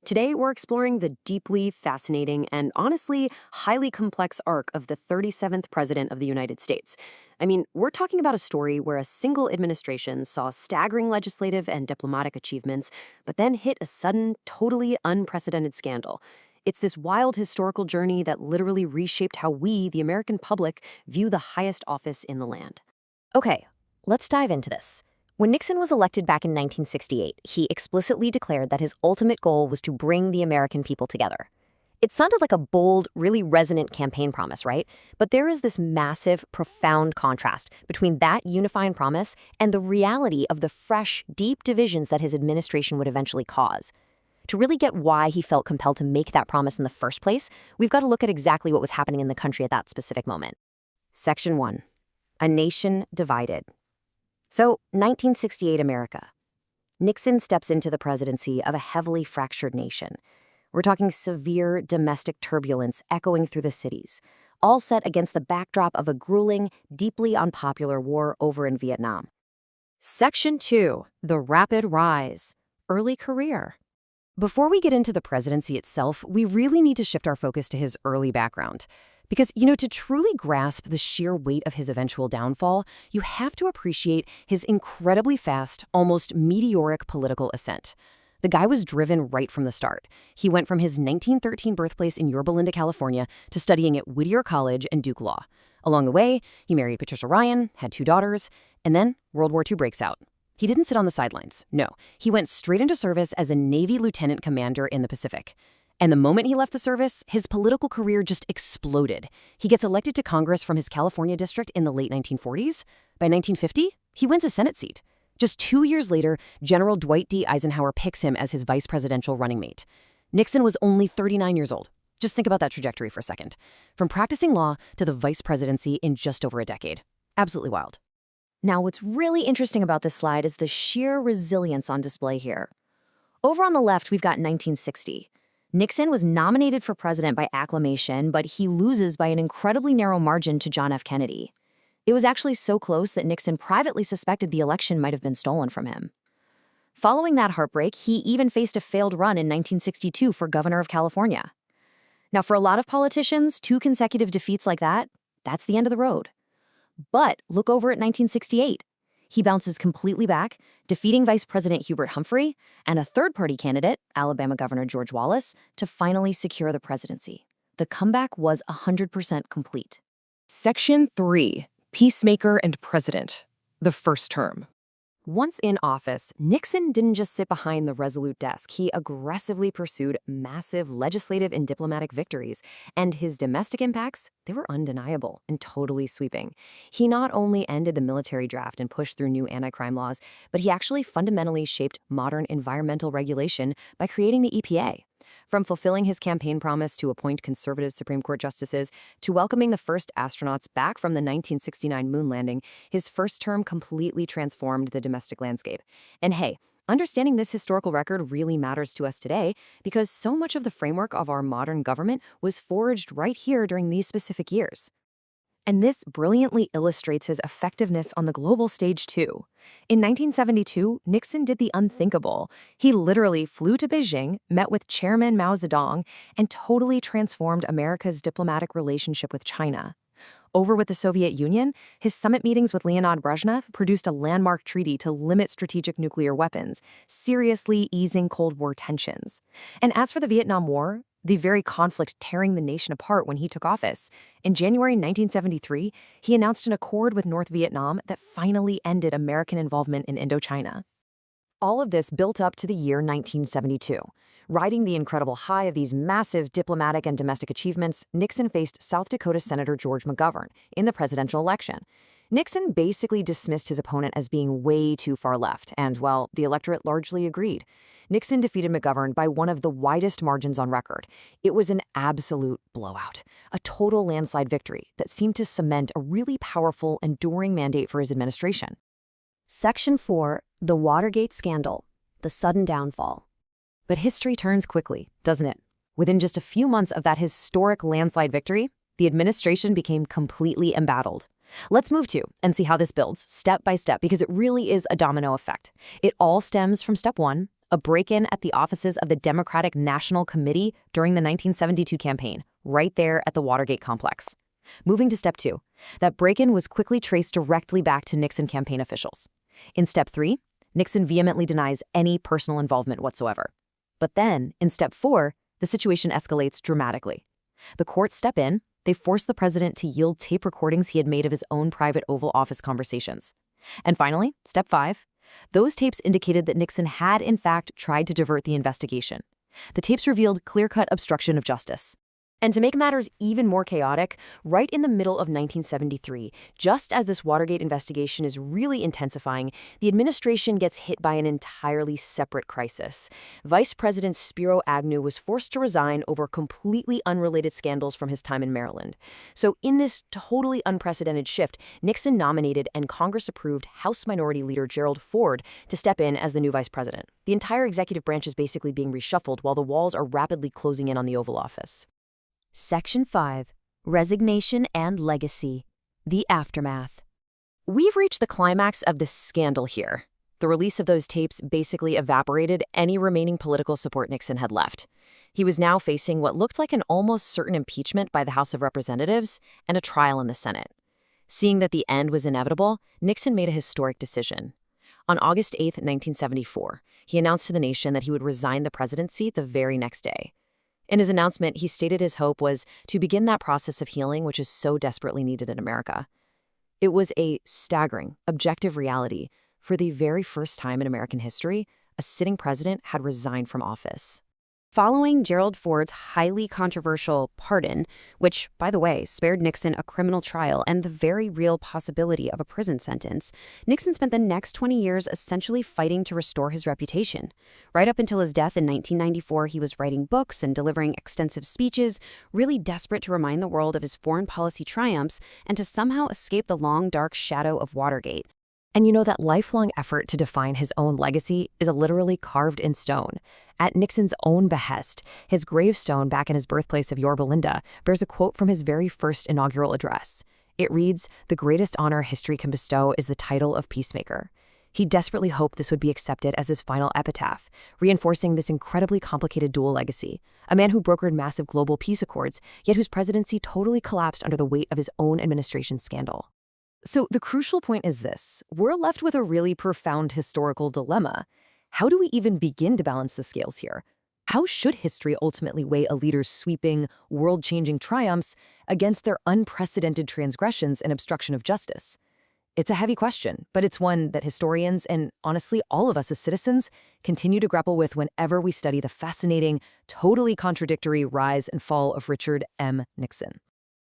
Today, we're exploring the deeply fascinating and honestly highly complex arc of the 37th President of the United States. I mean, we're talking about a story where a single administration saw staggering legislative and diplomatic achievements, but then hit a sudden, totally unprecedented scandal. It's this wild historical journey that literally reshaped how we, the American public, view the highest office in the land. Okay, let's dive into this. When Nixon was elected back in 1968, he explicitly declared that his ultimate goal was to bring the American people together. It sounded like a bold, really resonant campaign promise, right? But there is this massive, profound contrast between that unifying promise and the reality of the fresh, deep divisions that his administration would eventually cause. To really get why he felt compelled to make that promise in the first place, we've got to look at exactly what was happening in the country at that specific moment. Section 1. A nation divided. So, 1968 America. Nixon steps into the presidency of a heavily fractured nation. We're talking severe domestic turbulence echoing through the cities, all set against the backdrop of a grueling, deeply unpopular war over in Vietnam. Section 2. The rapid rise. Early career. Before we get into the presidency itself, we really need to shift our focus to his early background. Because, to truly grasp the sheer weight of his eventual downfall, you have to appreciate his incredibly fast, almost meteoric political ascent. The guy was driven right from the start. He went from his 1913 birthplace in Yorba Linda, California, to studying at Whittier College and Duke Law. Along the way, he married Patricia Ryan, had 2 daughters, and then World War II breaks out. He didn't sit on the sidelines. No, he went straight into service as a Navy lieutenant commander in the Pacific. And the moment he left the service, his political career just exploded. He gets elected to Congress from his California district in the late 1940s. By 1950, he wins a Senate seat. Just 2 years later, General Dwight D. Eisenhower picks him as his vice presidential running mate. Nixon was only 39 years old. Just think about that trajectory for a second. From practicing law to the vice presidency in just over a decade. Absolutely wild. Now, what's really interesting about this slide is the sheer resilience on display here. Over on the left, we've got 1960. Nixon was nominated for president by acclamation, but he loses by an incredibly narrow margin to John F. Kennedy. It was actually so close that Nixon privately suspected the election might have been stolen from him. Following that heartbreak, he even faced a failed run in 1962 for governor of California. Now, for a lot of politicians, 2 consecutive defeats like that, that's the end of the road. But look over at 1968. He bounces completely back, defeating Vice President Hubert Humphrey and a third-party candidate, Alabama Governor George Wallace, to finally secure the presidency. The comeback was 100% complete. Section 3. Peacemaker and President. The first term. Once in office, Nixon didn't just sit behind the resolute desk. He aggressively pursued massive legislative and diplomatic victories, and his domestic impacts, they were undeniable and totally sweeping. He not only ended the military draft and pushed through new anti-crime laws, but he actually fundamentally shaped modern environmental regulation by creating the EPA. From fulfilling his campaign promise to appoint conservative Supreme Court justices to welcoming the first astronauts back from the 1969 moon landing, his first term completely transformed the domestic landscape. And hey, understanding this historical record really matters to us today because so much of the framework of our modern government was forged right here during these specific years. And this brilliantly illustrates his effectiveness on the global stage, too. In 1972, Nixon did the unthinkable. He literally flew to Beijing, met with Chairman Mao Zedong, and totally transformed America's diplomatic relationship with China. Over with the Soviet Union, his summit meetings with Leonid Brezhnev produced a landmark treaty to limit strategic nuclear weapons, seriously easing Cold War tensions. And as for the Vietnam War, the very conflict tearing the nation apart when he took office, in January 1973, he announced an accord with North Vietnam that finally ended American involvement in Indochina. All of this built up to the year 1972. Riding the incredible high of these massive diplomatic and domestic achievements, Nixon faced South Dakota Senator George McGovern in the presidential election. Nixon basically dismissed his opponent as being way too far left, and, well, the electorate largely agreed. Nixon defeated McGovern by one of the widest margins on record. It was an absolute blowout, a total landslide victory that seemed to cement a really powerful, enduring mandate for his administration. Section 4. The Watergate Scandal. The Sudden Downfall. But history turns quickly, doesn't it? Within just a few months of that historic landslide victory, the administration became completely embattled. Let's move to and see how this builds step by step because it really is a domino effect. It all stems from step 1, a break-in at the offices of the Democratic National Committee during the 1972 campaign, right there at the Watergate complex. Moving to step 2, that break-in was quickly traced directly back to Nixon campaign officials. In step 3, Nixon vehemently denies any personal involvement whatsoever. But then, in step 4, the situation escalates dramatically. The courts step in, they force the president to yield tape recordings he had made of his own private Oval Office conversations. And finally, step 5, those tapes indicated that Nixon had, in fact, tried to divert the investigation. The tapes revealed clear-cut obstruction of justice. And to make matters even more chaotic, right in the middle of 1973, just as this Watergate investigation is really intensifying, the administration gets hit by an entirely separate crisis. Vice President Spiro Agnew was forced to resign over completely unrelated scandals from his time in Maryland. So in this totally unprecedented shift, Nixon nominated and Congress approved House Minority Leader Gerald Ford to step in as the new vice president. The entire executive branch is basically being reshuffled while the walls are rapidly closing in on the Oval Office. Section 5. Resignation and Legacy. The Aftermath. We've reached the climax of this scandal here. The release of those tapes basically evaporated any remaining political support Nixon had left. He was now facing what looked like an almost certain impeachment by the House of Representatives and a trial in the Senate. Seeing that the end was inevitable, Nixon made a historic decision. On August 8, 1974, he announced to the nation that he would resign the presidency the very next day. In his announcement, he stated his hope was to begin that process of healing which is so desperately needed in America. It was a staggering, objective reality. For the very first time in American history, a sitting president had resigned from office. Following Gerald Ford's highly controversial pardon, which, by the way, spared Nixon a criminal trial and the very real possibility of a prison sentence, Nixon spent the next 20 years essentially fighting to restore his reputation. Right up until his death in 1994, he was writing books and delivering extensive speeches, really desperate to remind the world of his foreign policy triumphs and to somehow escape the long, dark shadow of Watergate. And you know, that lifelong effort to define his own legacy is literally carved in stone. At Nixon's own behest, his gravestone back in his birthplace of Yorba Linda bears a quote from his very first inaugural address. It reads, "The greatest honor history can bestow is the title of peacemaker." He desperately hoped this would be accepted as his final epitaph, reinforcing this incredibly complicated dual legacy. A man who brokered massive global peace accords, yet whose presidency totally collapsed under the weight of his own administration's scandal. So the crucial point is this: we're left with a really profound historical dilemma. How do we even begin to balance the scales here? How should history ultimately weigh a leader's sweeping, world-changing triumphs against their unprecedented transgressions and obstruction of justice? It's a heavy question, but it's one that historians, and honestly all of us as citizens, continue to grapple with whenever we study the fascinating, totally contradictory rise and fall of Richard M. Nixon.